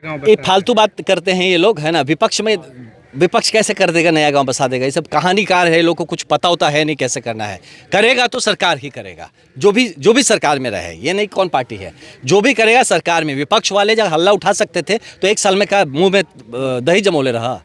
ये फालतू बात करते हैं ये लोग, है ना। विपक्ष कैसे कर देगा, नया गांव बसा देगा, ये सब कहानीकार है। लोगों को कुछ पता होता है नहीं कैसे करना है। करेगा तो सरकार ही करेगा, जो भी सरकार में रहे, ये नहीं कौन पार्टी है, जो भी करेगा सरकार में। विपक्ष वाले जब हल्ला उठा सकते थे तो एक साल में का मुंह में दही जमोले रहा।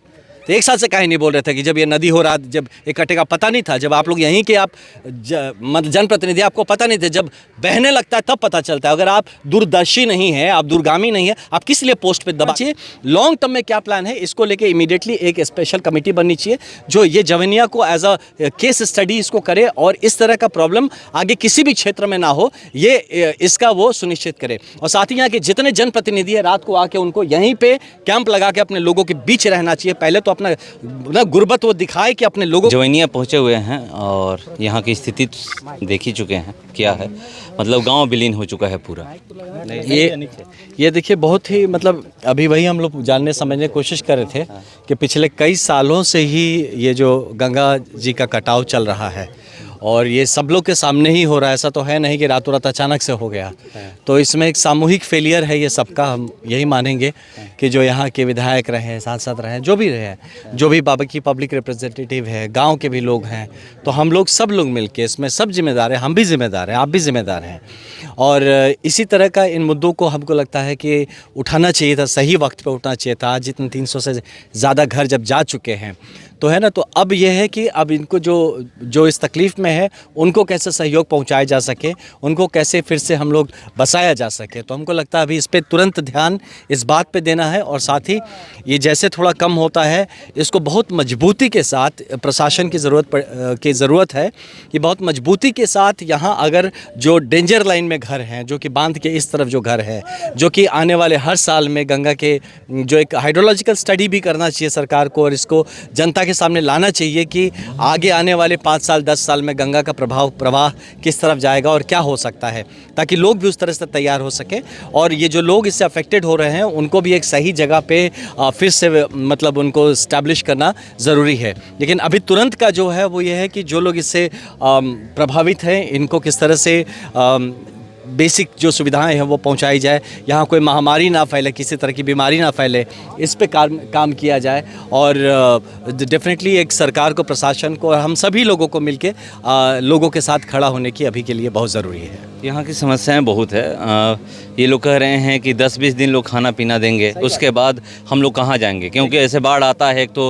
तो एक साल से काहे नहीं बोल रहे थे कि जब ये नदी हो रहा, जब ये कटेगा, पता नहीं था। जब आप लोग यहीं के आप जनप्रतिनिधि, आपको पता नहीं थे। जब बहने लगता है तब पता चलता है। अगर आप दूरदर्शी नहीं है, आप दूरगामी नहीं है, आप किस लिए पोस्ट पे दबाइए। लॉन्ग टर्म में क्या प्लान है, इसको लेके इमीडिएटली एक स्पेशल कमेटी बननी चाहिए जो ये जवनिया को एज अ केस स्टडी इसको करे और इस तरह का प्रॉब्लम आगे किसी भी क्षेत्र में ना हो, ये इसका वो सुनिश्चित करे। और साथ ही यहाँ के जितने जनप्रतिनिधि है, रात को आके उनको यहीं पे कैंप लगा के अपने लोगों के बीच रहना चाहिए। पहले तो अपना गुर्बत वो दिखाए कि अपने लोगों। जवैनिया पहुंचे हुए हैं और यहाँ की स्थिति देख ही चुके हैं क्या है। मतलब गांव विलीन हो चुका है पूरा। ये देखिए, बहुत ही मतलब अभी वही हम लोग जानने समझने की कोशिश कर रहे थे कि पिछले कई सालों से ही ये जो गंगा जी का कटाव चल रहा है और ये सब लोग के सामने ही हो रहा है। ऐसा तो है नहीं कि रातों रात अचानक से हो गया। तो इसमें एक सामूहिक फेलियर है ये सबका। हम यही मानेंगे कि जो यहाँ के विधायक रहे, सांसद रहे, जो भी रहे, जो भी बाबा की पब्लिक रिप्रेजेंटेटिव है, गांव के भी लोग हैं, तो हम लोग सब लोग मिलके इसमें सब जिम्मेदार हैं। हम भी जिम्मेदार हैं, आप भी जिम्मेदार हैं। और इसी तरह का इन मुद्दों को हमको लगता है कि उठाना चाहिए था, सही वक्त पे उठना चाहिए था। आज जितने 300 से ज़्यादा घर जब जा चुके हैं तो है ना, तो अब यह है कि अब इनको जो इस तकलीफ़ में है उनको कैसे सहयोग पहुंचाया जा सके, उनको कैसे फिर से हम लोग बसाया जा सके। तो हमको लगता है अभी इस पे तुरंत ध्यान इस बात पे देना है। और साथ ही ये जैसे थोड़ा कम होता है, इसको बहुत मजबूती के साथ प्रशासन की ज़रूरत है कि बहुत मजबूती के साथ यहाँ अगर जो डेंजर लाइन में घर हैं, जो कि बांध के इस तरफ जो घर है, जो कि आने वाले हर साल में गंगा के जो एक हाइड्रोलॉजिकल स्टडी भी करना चाहिए सरकार को और इसको जनता के सामने लाना चाहिए कि आगे आने वाले 5 साल 10 साल में गंगा का प्रवाह किस तरफ जाएगा और क्या हो सकता है, ताकि लोग भी उस तरह से तैयार हो सके। और ये जो लोग इससे अफेक्टेड हो रहे हैं उनको भी एक सही जगह पे फिर से मतलब उनको इस्टेब्लिश करना ज़रूरी है। लेकिन अभी तुरंत का जो है वो ये है कि जो लोग इससे प्रभावित हैं इनको किस तरह से बेसिक जो सुविधाएं हैं वो पहुंचाई जाए, यहाँ कोई महामारी ना फैले, किसी तरह की बीमारी ना फैले, इस पे काम किया जाए। और डेफिनेटली एक सरकार को, प्रशासन को और हम सभी लोगों को मिलके लोगों के साथ खड़ा होने की अभी के लिए बहुत ज़रूरी है। यहाँ की समस्याएं बहुत है। ये लोग कह रहे हैं कि 10-20 दिन लोग खाना पीना देंगे, उसके बाद हम लोग कहाँ जाएंगे, क्योंकि ऐसे बाढ़ आता है तो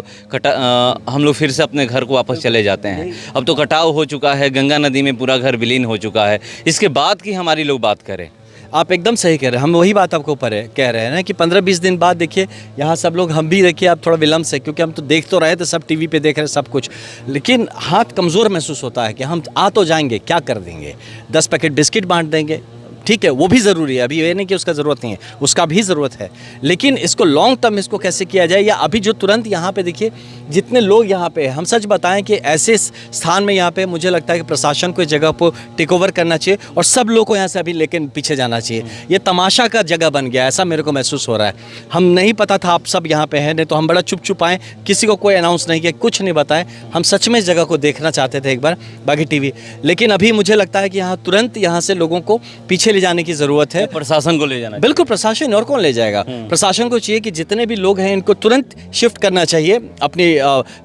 हम लोग फिर से अपने घर को वापस चले जाते हैं। अब तो कटाव हो चुका है, गंगा नदी में पूरा घर विलीन हो चुका है। इसके बाद की हमारी लोग बात करें। आप एकदम सही कह रहे हैं। हम वही बात आपको कह रहे हैं ना कि 15-20 दिन बाद देखिए यहाँ सब लोग, हम भी देखिए अब थोड़ा विलम्ब से, क्योंकि हम तो देख तो रहे थे, सब टीवी पे देख रहे सब कुछ, लेकिन हाथ कमज़ोर महसूस होता है कि हम आ तो जाएंगे, क्या कर देंगे, 10 पैकेट बिस्किट बांट देंगे, ठीक है, वो भी ज़रूरी है। अभी ये नहीं कि उसका ज़रूरत नहीं है, उसका भी ज़रूरत है। लेकिन इसको लॉन्ग टर्म इसको कैसे किया जाए, या अभी जो तुरंत यहाँ पे देखिए जितने लोग यहाँ पे, हम सच बताएं कि ऐसे स्थान में यहाँ पे मुझे लगता है कि प्रशासन को इस जगह को टेक ओवर करना चाहिए और सब लोग को यहाँ से अभी लेकिन पीछे जाना चाहिए। ये तमाशा का जगह बन गया, ऐसा मेरे को महसूस हो रहा है। हम नहीं पता था आप सब यहाँ पे हैं, नहीं तो हम बड़ा चुप आए, किसी को कोई अनाउंस नहीं किया, कुछ नहीं बताएं। हम सच में इस जगह को देखना चाहते थे एक बार बागी टीवी। लेकिन अभी मुझे लगता है कि यहाँ तुरंत यहाँ से लोगों को पीछे ले जाने की ज़रूरत है। प्रशासन को ले जाना, बिल्कुल प्रशासन, और कौन ले जाएगा। प्रशासन को चाहिए कि जितने भी लोग हैं इनको तुरंत शिफ्ट करना चाहिए अपने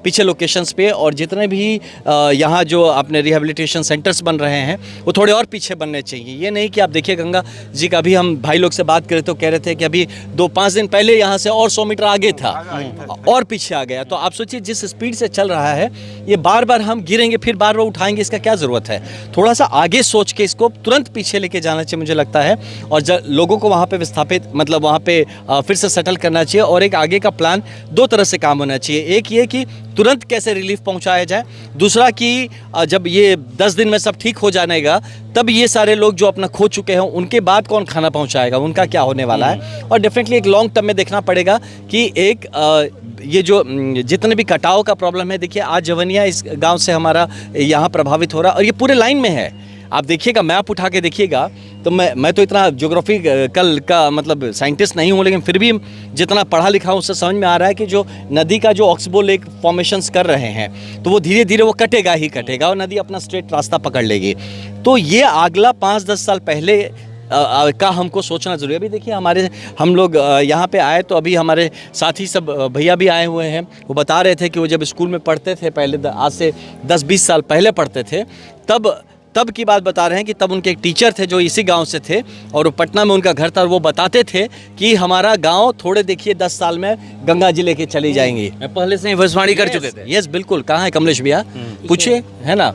पीछे लोकेशंस पे। और जितने भी यहाँ जो अपने रिहेबिलिटेशन सेंटर्स बन रहे हैं वो थोड़े और पीछे बनने चाहिए। ये नहीं कि आप देखिए गंगा जी का, अभी हम भाई लोग से बात करे तो कह रहे थे कि अभी 2-5 दिन पहले यहाँ से और 100 मीटर आगे था और पीछे आ गया। तो आप सोचिए जिस स्पीड से चल रहा है ये, बार बार हम गिरेंगे फिर बार बार उठाएंगे, इसका क्या ज़रूरत है। थोड़ा सा आगे सोच के इसको तुरंत पीछे लेके जाना चाहिए मुझे लगता है। और लोगों को वहाँ पे विस्थापित, मतलब वहाँ पे फिर से सेटल करना चाहिए। और एक आगे का प्लान 2 तरह से काम होना चाहिए। एक ये कि तुरंत कैसे रिलीफ पहुँचाया जाए, दूसरा कि जब ये 10 दिन में सब ठीक हो जाएगा तब ये सारे लोग जो अपना खो चुके हैं उनके बाद कौन खाना पहुँचाएगा, उनका क्या होने वाला है। और डेफिनेटली एक लॉन्ग टर्म में देखना पड़ेगा कि एक ये जो जितने भी कटाव का प्रॉब्लम है, देखिए आज जवनिया इस गाँव से हमारा यहाँ प्रभावित हो रहा है और ये पूरे लाइन में है। आप देखिएगा, मैप उठा के देखिएगा, तो मैं तो इतना ज्योग्राफी कल का मतलब साइंटिस्ट नहीं हूँ, लेकिन फिर भी जितना पढ़ा लिखा हूँ उससे समझ में आ रहा है कि जो नदी का जो ऑक्सबो लेक फॉर्मेशंस कर रहे हैं तो वो धीरे धीरे वो कटेगा ही कटेगा और नदी अपना स्ट्रेट रास्ता पकड़ लेगी। तो ये अगला 5-10 साल पहले का हमको सोचना ज़रूरी है। अभी देखिए हम लोग यहाँ पे आए तो अभी हमारे साथी सब भैया भी आए हुए हैं। वो बता रहे थे कि वो जब स्कूल में पढ़ते थे पहले, आज से 10-20 साल पहले पढ़ते थे, तब की बात बता रहे हैं कि तब उनके एक टीचर थे जो इसी गांव से थे और वो पटना में उनका घर था, और वो बताते थे कि हमारा गांव थोड़े देखिए 10 साल में गंगा जी लेके चली जाएंगी। पहले से ही भविष्यवाणी कर चुके थे। यस बिल्कुल। कहाँ है कमलेश भैया? पूछिए, है ना?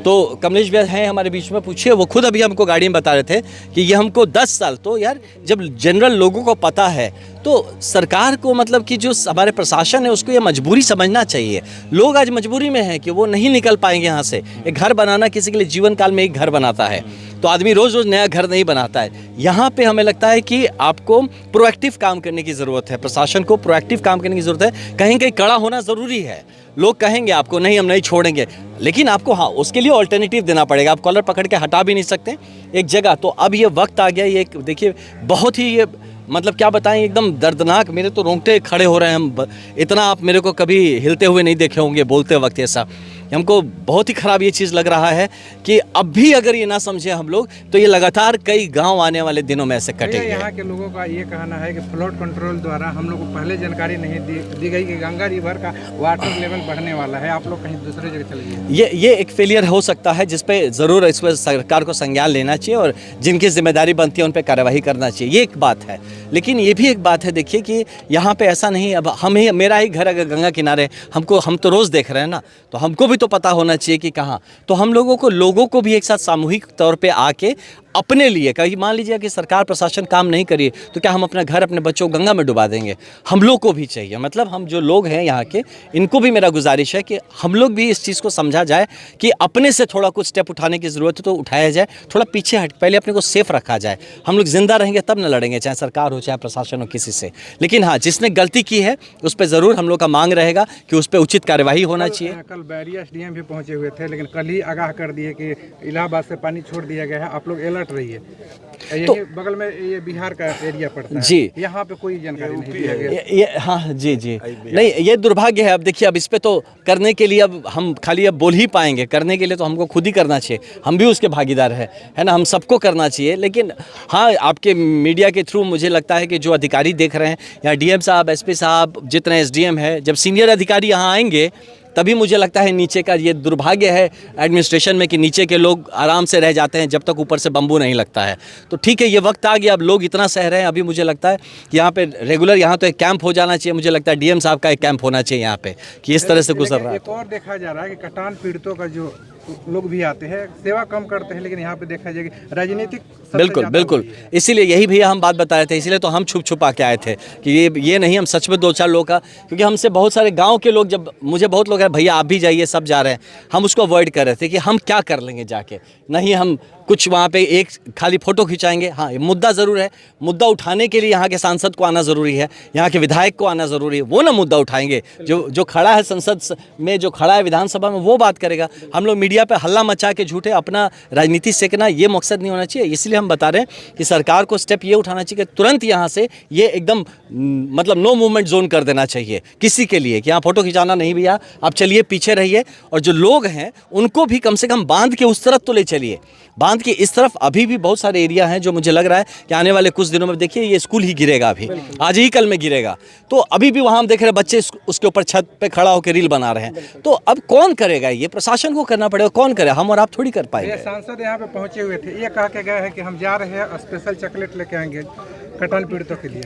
तो कमलेश भैया हैं हमारे बीच में, पूछिए। वो खुद अभी हमको गाड़ी में बता रहे थे कि ये हमको 10 साल, तो यार जब जनरल लोगों को पता है तो सरकार को मतलब कि जो हमारे प्रशासन है उसको ये मजबूरी समझना चाहिए। लोग आज मजबूरी में हैं कि वो नहीं निकल पाएंगे यहाँ से। एक घर बनाना किसी के लिए जीवन काल में एक घर बनाता है, तो आदमी रोज़ रोज़ नया घर नहीं बनाता है। यहाँ पे हमें लगता है कि आपको प्रोएक्टिव काम करने की ज़रूरत है, प्रशासन को प्रोएक्टिव काम करने की ज़रूरत है। कहीं कहीं कड़ा होना ज़रूरी है। लोग कहेंगे आपको नहीं हम नहीं छोड़ेंगे, लेकिन आपको हाँ उसके लिए ऑल्टरनेटिव देना पड़ेगा। आप कॉलर पकड़ के हटा भी नहीं सकते एक जगह। तो अब ये वक्त आ गया, ये देखिए बहुत ही ये मतलब क्या बताएं, एकदम दर्दनाक, मेरे तो रोंगटे खड़े हो रहे हैं। हम इतना आप मेरे को कभी हिलते हुए नहीं देखे होंगे बोलते वक्त ऐसा। हमको बहुत ही ख़राब ये चीज़ लग रहा है कि अब भी अगर ये ना समझे हम लोग तो ये लगातार कई गांव आने वाले दिनों में ऐसे कटेंगे। यहाँ के लोगों का ये कहना है कि फ्लड कंट्रोल द्वारा हम लोग को पहले जानकारी नहीं दी गई कि गंगा रिवर का वाटर लेवल बढ़ने वाला है, आप लोग कहीं दूसरे जगह चले गए। ये एक फेलियर हो सकता है जिसपे ज़रूर इस पर सरकार को संज्ञान लेना चाहिए और जिनकी जिम्मेदारी बनती है उन पर कार्रवाई करना चाहिए। ये एक बात है, लेकिन ये भी एक बात है देखिए कि यहाँ पे ऐसा नहीं, अब मेरा ही घर अगर गंगा किनारे, हम तो रोज़ देख रहे हैं ना, तो हमको भी तो पता होना चाहिए कि कहाँ। तो हम लोगों को भी एक साथ सामूहिक तौर पे आके अपने लिए, कहीं मान लीजिए कि सरकार प्रशासन काम नहीं करिए तो क्या हम अपना घर अपने बच्चों को गंगा में डुबा देंगे? हम लोग को भी चाहिए, मतलब हम जो लोग हैं यहाँ के, इनको भी मेरा गुजारिश है कि हम लोग भी इस चीज़ को समझा जाए कि अपने से थोड़ा कुछ स्टेप उठाने की ज़रूरत है तो उठाया जाए, थोड़ा पीछे हट, पहले अपने को सेफ रखा जाए। हम लोग जिंदा रहेंगे तब न लड़ेंगे, चाहे सरकार हो चाहे प्रशासन हो, किसी से। लेकिन हाँ, जिसने गलती की है उस पर ज़रूर हम लोग का मांग रहेगा कि उस पर उचित कार्यवाही होना चाहिए। कल बैरिया एसडीएम भी पहुंचे हुए थे, लेकिन कल ही आगाह कर दिए कि इलाहाबाद से पानी छोड़ दिया गया है, आप लोग अलर्ट रहिए। तो बगल में ये बिहार का एरिया पड़ता है जी, यहाँ पे कोई जानकारी नहीं दिया गया। ये हाँ जी नहीं, ये दुर्भाग्य है। अब देखिए, अब इस पे तो करने के लिए अब हम खाली अब बोल ही पाएंगे, करने के लिए तो हमको खुद ही करना चाहिए। हम भी उसके भागीदार हैं, है ना, हम सबको करना चाहिए। लेकिन हाँ, आपके मीडिया के थ्रू मुझे लगता है कि जो अधिकारी देख रहे हैं, या डीएम साहब, एसपी साहब, जितने एसडीएम है, जब सीनियर अधिकारी यहाँ आएंगे तभी मुझे लगता है नीचे का ये दुर्भाग्य है एडमिनिस्ट्रेशन में कि नीचे के लोग आराम से रह जाते हैं जब तक ऊपर से बम्बू नहीं लगता है। तो ठीक है, ये वक्त आ गया, अब लोग इतना सह रहे हैं। अभी मुझे लगता है कि यहाँ पे रेगुलर यहाँ तो एक कैंप हो जाना चाहिए। मुझे लगता है डीएम साहब का एक कैंप होना चाहिए यहाँ पे कि इस तरह से गुजर रहा है। एक और देखा जा रहा है कि कटान पीड़ितों का जो लोग भी आते हैं, सेवा कम करते हैं, लेकिन यहाँ पे देखा जाए कि राजनीतिक बिल्कुल इसीलिए यही भैया हम बात बता रहे थे, इसीलिए तो हम छुपा के आए थे कि ये नहीं, हम सच में 2-4 लोग का, क्योंकि हमसे बहुत सारे गांव के लोग, जब मुझे बहुत लोग हैं भैया आप भी जाइए, सब जा रहे हैं, हम उसको अवॉइड कर रहे थे कि हम क्या कर लेंगे जाके, नहीं हम कुछ वहाँ पे एक खाली फ़ोटो खिंचाएंगे। हाँ, ये मुद्दा ज़रूर है, मुद्दा उठाने के लिए यहाँ के सांसद को आना ज़रूरी है, यहाँ के विधायक को आना ज़रूरी है, वो ना मुद्दा उठाएंगे। जो खड़ा है संसद में, जो खड़ा है विधानसभा में, वो बात करेगा। हम लोग मीडिया पे हल्ला मचा के झूठे अपना राजनीति सेकना, ये मकसद नहीं होना चाहिए। इसलिए हम बता रहे हैं कि सरकार को स्टेप ये उठाना चाहिए कि तुरंत यहाँ से ये एकदम मतलब नो मूवमेंट जोन कर देना चाहिए किसी के लिए, कि यहाँ फ़ोटो खिंचाना नहीं भैया, आप चलिए पीछे रहिए। और जो लोग हैं उनको भी कम से कम बांध के उस तरफ तो ले चलिए, बांध के इस तरफ अभी भी बहुत सारे एरिया हैं जो मुझे लग रहा है कि आने वाले कुछ दिनों में, देखिए ये स्कूल ही गिरेगा, अभी आज ही कल में गिरेगा, तो अभी भी वहाँ हम देख रहे हैं बच्चे उसके ऊपर छत पे खड़ा होकर रील बना रहे हैं। तो अब कौन करेगा? ये प्रशासन को करना पड़ेगा। कौन करे? हम और आप थोड़ी कर पाएंगे। सांसद यहाँ पे पहुंचे हुए थे, ये कहा के गए हैं कि हम जा रहे हैं, स्पेशल चॉकलेट लेके आएंगे कटान पीड़ितों के लिए।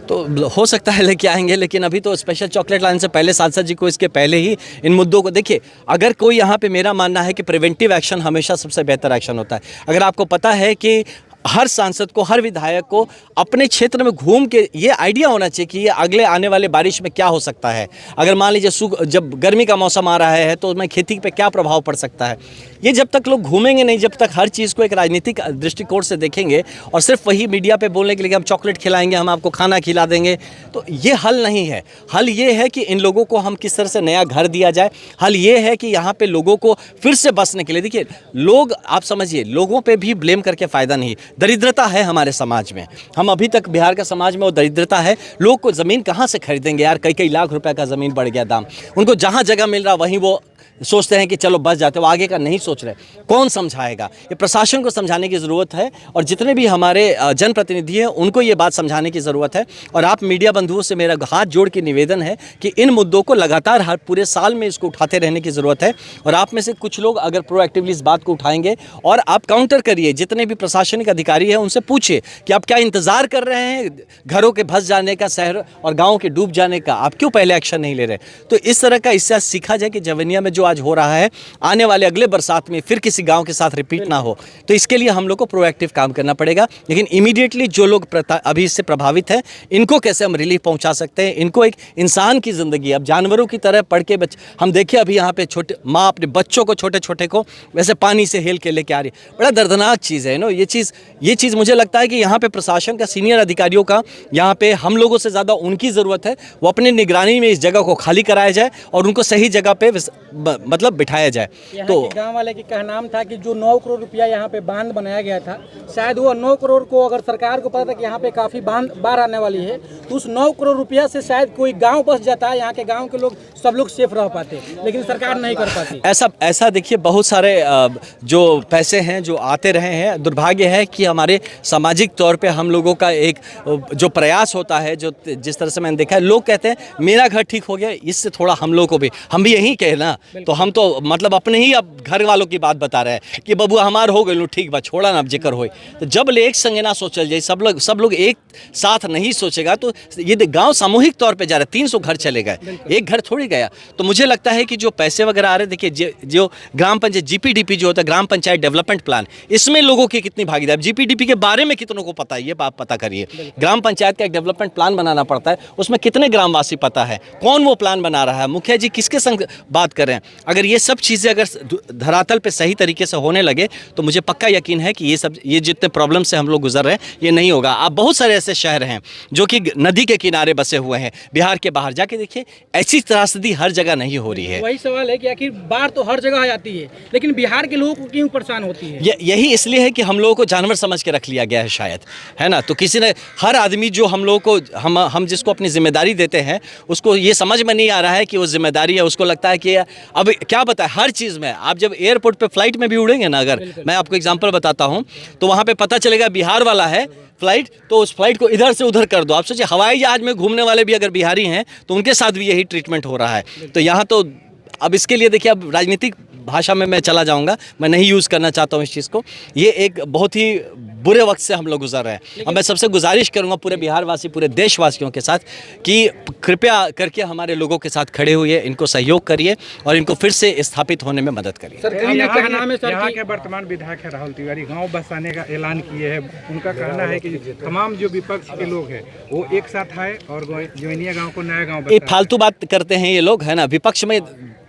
तो हो सकता है लेके आएंगे, लेकिन अभी तो स्पेशल चॉकलेट लाने से पहले सांसद जी को इसके पहले ही इन मुद्दों को देखिए। अगर कोई यहाँ पे, मेरा मानना है कि प्रिवेंटिव एक्शन हमेशा सबसे बेहतर एक्शन होता है। अगर आपको पता है कि हर सांसद को, हर विधायक को अपने क्षेत्र में घूम के ये आइडिया होना चाहिए कि ये अगले आने वाले बारिश में क्या हो सकता है। अगर मान लीजिए जब गर्मी का मौसम आ रहा है तो उसमें खेती पे क्या प्रभाव पड़ सकता है। ये जब तक लोग घूमेंगे नहीं, जब तक हर चीज़ को एक राजनीतिक दृष्टिकोण से देखेंगे और सिर्फ वही मीडिया पे बोलने के लिए हम चॉकलेट खिलाएंगे, हम आपको खाना खिला देंगे, तो ये हल नहीं है। हल ये है कि इन लोगों को हम किस तरह से नया घर दिया जाए। हल ये है कि यहाँ पे लोगों को फिर से बसने के लिए, देखिए लोग, आप समझिए, लोगों पे भी ब्लेम करके फ़ायदा नहीं। दरिद्रता है हमारे समाज में। हम अभी तक बिहार का समाज में वो दरिद्रता है। लोग को ज़मीन कहाँ से खरीदेंगे यार, कई कई लाख रुपए का ज़मीन बढ़ गया दाम। उनको जहाँ जगह मिल रहा वहीं वो सोचते हैं कि चलो बस जाते, वो आगे का नहीं सोच रहे। कौन समझाएगा? ये प्रशासन को समझाने की ज़रूरत है, और जितने भी हमारे जनप्रतिनिधि हैं उनको ये बात समझाने की ज़रूरत है। और आप मीडिया बंधुओं से मेरा हाथ जोड़ के निवेदन है कि इन मुद्दों को लगातार हर पूरे साल में इसको उठाते रहने की ज़रूरत है। और आप में से कुछ लोग अगर प्रोएक्टिवली इस बात को उठाएंगे और आप काउंटर करिए, जितने भी प्रशासनिक अधिकारी हैं उनसे पूछिए कि आप क्या इंतज़ार कर रहे हैं घरों के धंस जाने का, शहर और गाँव के डूब जाने का? आप क्यों पहले एक्शन नहीं ले रहे? तो इस तरह का इससे सीखा जाए कि जवनिया में जो आज हो रहा है, आने वाले अगले बरसात में फिर किसी गांव के साथ रिपीट ना हो। तो इसके लिए हम लोग को प्रोएक्टिव काम करना पड़ेगा। लेकिन इमीडिएटली जो लोग अभी इससे प्रभावित हैं, इनको कैसे हम रिलीफ पहुंचा सकते हैं? इनको एक इंसान की ज़िंदगी, अब जानवरों की तरह पढ़ के हम देखिए अभी यहाँ पे छोटे माँ अपने बच्चों को, छोटे छोटे को वैसे पानी से हेल के लेके आ रही है। बड़ा दर्दनाक चीज़ है। ये चीज़ मुझे लगता है कि यहाँ पे प्रशासन का, सीनियर अधिकारियों का, यहाँ पे हम लोगों से ज़्यादा उनकी ज़रूरत है। वो अपनी निगरानी में इस जगह को खाली कराया जाए और उनको सही जगह पे मतलब बिठाया जाए। तो गांव वाले की कहना था कि जो 9 करोड़ रुपया यहाँ पे बांध बनाया गया था, शायद वो 9 करोड़ को, अगर सरकार को पता था कि यहाँ पे काफ़ी बाढ़ आने वाली है, तो उस 9 करोड़ रुपया से शायद कोई गांव बस जाता है, यहाँ के गांव के लोग सब लोग सेफ रह पाते, लेकिन सरकार नहीं कर पाती। ऐसा देखिए, बहुत सारे जो पैसे हैं जो आते रहे हैं। दुर्भाग्य है कि हमारे सामाजिक तौर पे हम लोगों का एक जो प्रयास होता है, जो जिस तरह से मैंने देखा है, लोग कहते हैं मेरा घर ठीक हो गया, इससे थोड़ा हम लोग को भी, हम भी यही कहे ना। तो हम तो मतलब अपने ही अब घर वालों की बात बता रहे हैं कि बबुआ हमार हो गए, ठीक बा, छोड़ा ना, अब जिक्र होए। तो जब ले एक संगे ना सोचल जाए, सब लोग एक साथ नहीं सोचेगा, तो ये गांव सामूहिक तौर पे जा रहा है। 300 घर चले गए, एक घर थोड़ी गया। तो मुझे लगता है कि जो पैसे वगैरह आ रहे, देखिए जो ग्राम पंचायत GPDP जो होता है, ग्राम पंचायत डेवलपमेंट प्लान, इसमें लोगों की कितनी भागीदारी, GPDP के बारे में कितनों को पता है, ये बात पता करिए। ग्राम पंचायत का एक डेवलपमेंट प्लान बनाना पड़ता है, उसमें कितने ग्रामवासी पता है, कौन वो प्लान बना रहा है, मुखिया जी किसके संग बात कर रहे हैं। अगर ये सब चीज़ें अगर धरातल पे सही तरीके से होने लगे, तो मुझे पक्का यकीन है कि ये जितने प्रॉब्लम से हम लोग गुजर रहे हैं, ये नहीं होगा। आप बहुत सारे ऐसे शहर हैं जो कि नदी के किनारे बसे हुए हैं, बिहार के बाहर जाके देखिए, ऐसी त्रासदी हर जगह नहीं हो रही है। वही सवाल है कि आखिर बाढ़ तो हर जगह आ जाती है, लेकिन बिहार के लोगों को क्यों परेशान होती है? यही इसलिए है कि हम लोगों को जानवर समझ के रख लिया गया है शायद, है ना। तो किसी ने, हर आदमी जो हम लोगों को, हम जिसको अपनी जिम्मेदारी देते हैं, उसको ये समझ में नहीं आ रहा है कि वो जिम्मेदारी है। उसको लगता है कि अब क्या बताए, हर चीज़ में आप जब एयरपोर्ट पे फ्लाइट में भी उड़ेंगे ना, अगर मैं आपको एग्जांपल बताता हूं, तो वहां पे पता चलेगा बिहार वाला है फ्लाइट, तो उस फ्लाइट को इधर से उधर कर दो। आप सोचिए, हवाई जहाज में घूमने वाले भी अगर बिहारी हैं तो उनके साथ भी यही ट्रीटमेंट हो रहा है। तो यहाँ तो अब इसके लिए देखिए, अब राजनीतिक भाषा में मैं चला जाऊंगा, मैं नहीं यूज़ करना चाहता हूँ इस चीज़ को। ये एक बहुत ही बुरे वक्त से हम लोग गुजर रहे हैं, और मैं सबसे गुजारिश करूंगा पूरे बिहारवासी, पूरे देशवासियों के साथ, कि कृपया करके हमारे लोगों के साथ खड़े हुए इनको सहयोग करिए और इनको फिर से स्थापित होने में मदद करिए। यहाँ के वर्तमान विधायक है राहुल तिवारी, गाँव बसाने का ऐलान किए हैं। उनका कहना है कि तमाम जो विपक्ष के लोग हैं वो एक साथ आए और जवनिया गाँव को नया गाँव। ये फालतू बात करते हैं ये लोग, है ना।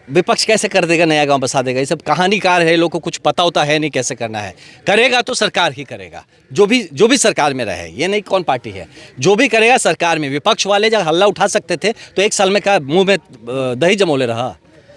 विपक्ष कैसे कर देगा, नया गांव बसा देगा? ये सब कहानीकार है, लोगों को कुछ पता होता है नहीं कैसे करना है। करेगा तो सरकार ही करेगा, जो भी सरकार में रहे, ये नहीं कौन पार्टी है, जो भी करेगा सरकार में। विपक्ष वाले जब हल्ला उठा सकते थे तो एक साल में क्या मुंह में दही जमोले रहा?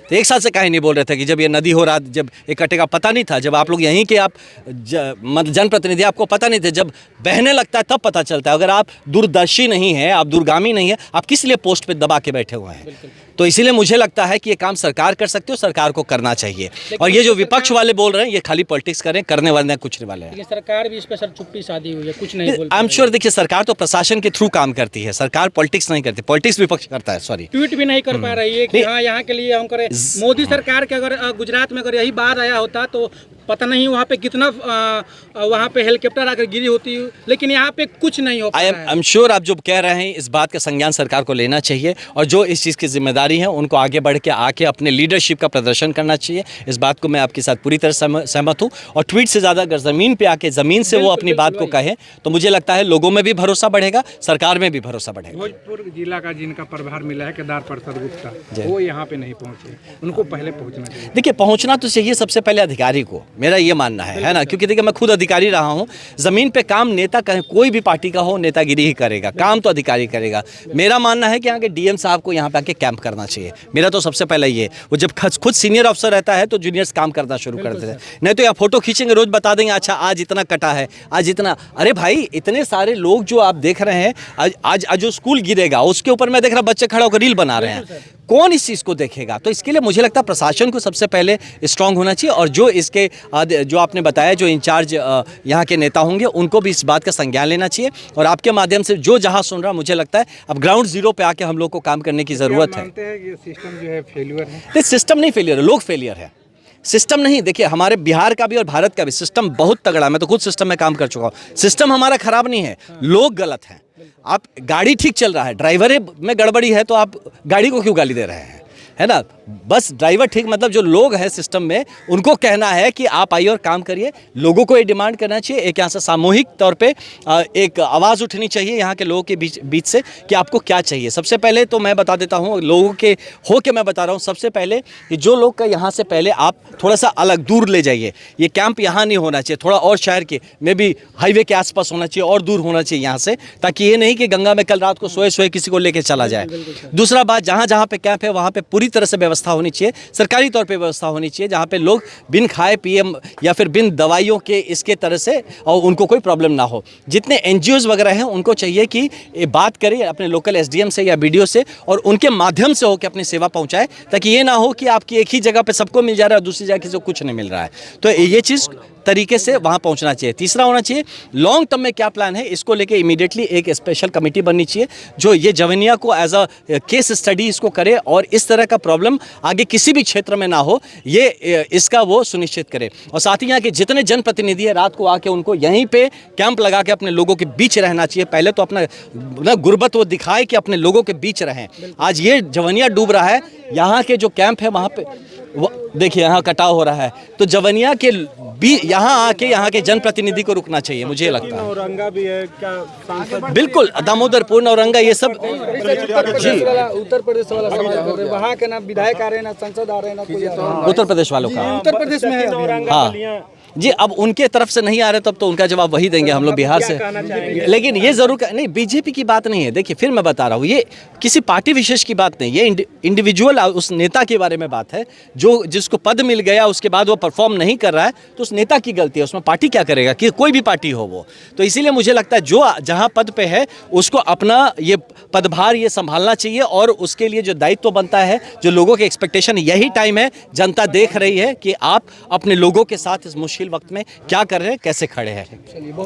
तो एक साल से काहे नहीं बोल रहे थे कि जब ये नदी हो रहा, जब ये कटेगा, पता नहीं था? जब आप लोग यहीं के मतलब जनप्रतिनिधि, आपको पता नहीं थे? जब बहने लगता है तब पता चलता है। अगर आप दूरदर्शी नहीं है, आप दूरगामी नहीं है, आप किस लिए पोस्ट पे दबा के बैठे हुए हैं? तो इसीलिए मुझे लगता है कि ये काम सरकार कर सकती है, सरकार को करना चाहिए। और ये जो विपक्ष वाले बोल रहे हैं, ये खाली पॉलिटिक्स करें, करने वाले कुछ नहीं वाले हैं। सरकार भी इस पर सर चुप्पी साधी हुई है, कुछ नहीं बोलती। आई एम श्योर, देखिए सरकार तो प्रशासन के थ्रू काम करती है, सरकार पॉलिटिक्स नहीं करती, पॉलिटिक्स विपक्ष करता है। सॉरी, ट्वीट भी नहीं कर पा रही है कि हाँ यहाँ के लिए हम करें। मोदी सरकार के अगर गुजरात में अगर यही बाढ़ आया होता तो पता नहीं वहाँ पे कितना वहाँ पे हेलीकॉप्टर आकर गिरी होती, लेकिन यहाँ पे कुछ नहीं हो पा रहा है। आई एम श्योर आप जो कह रहे हैं, इस बात का संज्ञान सरकार को लेना चाहिए, और जो इस चीज़ की जिम्मेदारी है उनको आगे बढ़ के आके अपने लीडरशिप का प्रदर्शन करना चाहिए। इस बात को मैं आपके साथ पूरी तरह सहमत हूँ। और ट्वीट से ज़्यादा अगर ज़मीन पे आके ज़मीन से वो अपनी बात को कहे, तो मुझे लगता है लोगों में भी भरोसा बढ़ेगा, सरकार में भी भरोसा बढ़ेगा। भोजपुर जिला का जिनका प्रभार मिला है, केदार प्रसाद गुप्ता, वो यहाँ पे नहीं पहुँचे, उनको पहले पहुँचना चाहिए। देखिए, पहुँचना तो चाहिए सबसे पहले अधिकारी को। मेरा ये मानना है ना, क्योंकि देखिए मैं खुद अधिकारी रहा हूँ। ज़मीन पे काम नेता कहीं कोई भी पार्टी का हो, नेतागिरी ही करेगा, काम तो अधिकारी करेगा। मेरा मानना है कि यहाँ के डीएम साहब को यहाँ पे आके कैंप करना चाहिए। मेरा तो सबसे पहले ये, वो जब खुद सीनियर अफसर रहता है तो जूनियर्स काम करना शुरू कर देते हैं। नहीं तो या फोटो खींचेंगे, रोज बता देंगे अच्छा आज इतना कटा है, आज इतना। अरे भाई इतने सारे लोग जो आप देख रहे हैं, आज जो स्कूल गिरेगा उसके ऊपर मैं देख रहा बच्चे खड़ा होकर रील बना रहे हैं, कौन इस चीज़ को देखेगा? तो इसके लिए मुझे लगता है प्रशासन को सबसे पहले स्ट्रांग होना चाहिए, और जो इसके जो आपने बताया जो इंचार्ज यहाँ के नेता होंगे उनको भी इस बात का संज्ञान लेना चाहिए। और आपके माध्यम से जो जहाँ सुन रहा, मुझे लगता है अब ग्राउंड जीरो पे आके हम लोग को काम करने की ज़रूरत है। मानते हैं कि सिस्टम जो है फेल्यूर है? तो सिस्टम नहीं फेलियर है, लोग फेलियर है, सिस्टम नहीं। देखिए हमारे बिहार का भी और भारत का भी सिस्टम बहुत तगड़ा है, मैं तो खुद सिस्टम में काम कर चुका हूँ। सिस्टम हमारा खराब नहीं है, लोग गलत हैं। आप गाड़ी ठीक चल रहा है, ड्राइवर में गड़बड़ी है तो आप गाड़ी को क्यों गाली दे रहे हैं, है ना? बस ड्राइवर ठीक, मतलब जो लोग हैं सिस्टम में उनको कहना है कि आप आइए और काम करिए। लोगों को ये डिमांड करना चाहिए, एक यहाँ से सामूहिक तौर पे एक आवाज़ उठनी चाहिए यहाँ के लोगों के बीच से कि आपको क्या चाहिए। सबसे पहले तो मैं बता देता हूँ, लोगों के हो के मैं बता रहा हूँ, सबसे पहले कि जो लोग का यहाँ से पहले आप थोड़ा सा अलग दूर ले जाइए। ये कैंप यहाँ नहीं होना चाहिए, थोड़ा और शहर के में भी हाईवे के आसपास होना चाहिए और दूर होना चाहिए यहाँ से, ताकि ये नहीं कि गंगा में कल रात को सोए किसी को लेके चला जाए। दूसरा बात, जहाँ जहाँ पे कैंप है वहाँ पे पूरी तरह से व्यवस्था होनी चाहिए, सरकारी तौर पे व्यवस्था होनी चाहिए, जहाँ पे लोग बिन खाए पिए या फिर बिन दवाइयों के इसके तरह से और उनको कोई प्रॉब्लम ना हो। जितने एनजीओज वगैरह हैं उनको चाहिए कि ये बात करें अपने लोकल एसडीएम से या बीडीओ से और उनके माध्यम से होकर अपनी सेवा पहुँचाए, ताकि ये ना हो कि आपकी एक ही जगह पे सबको मिल जा रहा है और दूसरी जगह किसी को कुछ नहीं मिल रहा है। तो ये चीज़ तरीके से वहाँ पहुँचना चाहिए। तीसरा होना चाहिए, लॉन्ग टर्म में क्या प्लान है इसको लेके इमीडिएटली एक स्पेशल कमेटी बननी चाहिए जो ये जवनिया को एज अ केस स्टडी इसको करे और इस तरह का प्रॉब्लम आगे किसी भी क्षेत्र में ना हो, ये इसका वो सुनिश्चित करे। और साथ ही यहाँ के जितने जनप्रतिनिधि है रात को आके उनको यहीं पे कैंप लगा के अपने लोगों के बीच रहना चाहिए। पहले तो अपना गुर्बत वो दिखाए कि अपने लोगों के बीच रहें। आज ये जवनिया डूब रहा है, यहाँ के जो कैंप है वहाँ पे देखिए यहाँ कटाव हो रहा है, तो जवनिया के यहाँ आके यहाँ के जनप्रतिनिधि को रुकना चाहिए, मुझे लगता है। औरंगा भी है क्या सांसद? बिल्कुल, दामोदर पूर्ण औरंगा ये सब उत्तर प्रदेश वाला सवाल कर रहे हैं, वहाँ के ना विधायक आ रहे हैं ना सांसद आ रहे हैं ना कोई। उत्तर प्रदेश वालों का, उत्तर प्रदेश में है औरंगा हाँ बलिया जी, अब उनके तरफ से नहीं आ रहे तब तो उनका जवाब वही देंगे हम लोग बिहार से। लेकिन ये जरूर नहीं, बीजेपी की बात नहीं है। देखिए फिर मैं बता रहा हूँ, ये किसी पार्टी विशेष की बात नहीं, ये इंडिविजुअल उस नेता के बारे में बात है जो जिसको पद मिल गया उसके बाद वो परफॉर्म नहीं कर रहा है, तो उस नेता की गलती है, उसमें पार्टी क्या करेगा कि कोई भी पार्टी हो वो। तो इसीलिए मुझे लगता है जो जहाँ पद पे है उसको अपना ये पदभार ये संभालना चाहिए और उसके लिए जो दायित्व बनता है, जो लोगों के एक्सपेक्टेशन, यही टाइम है, जनता देख रही है कि आप अपने लोगों के साथ इस मुश्किल वक्त में क्या कर रहे हैं, कैसे खड़े हैं।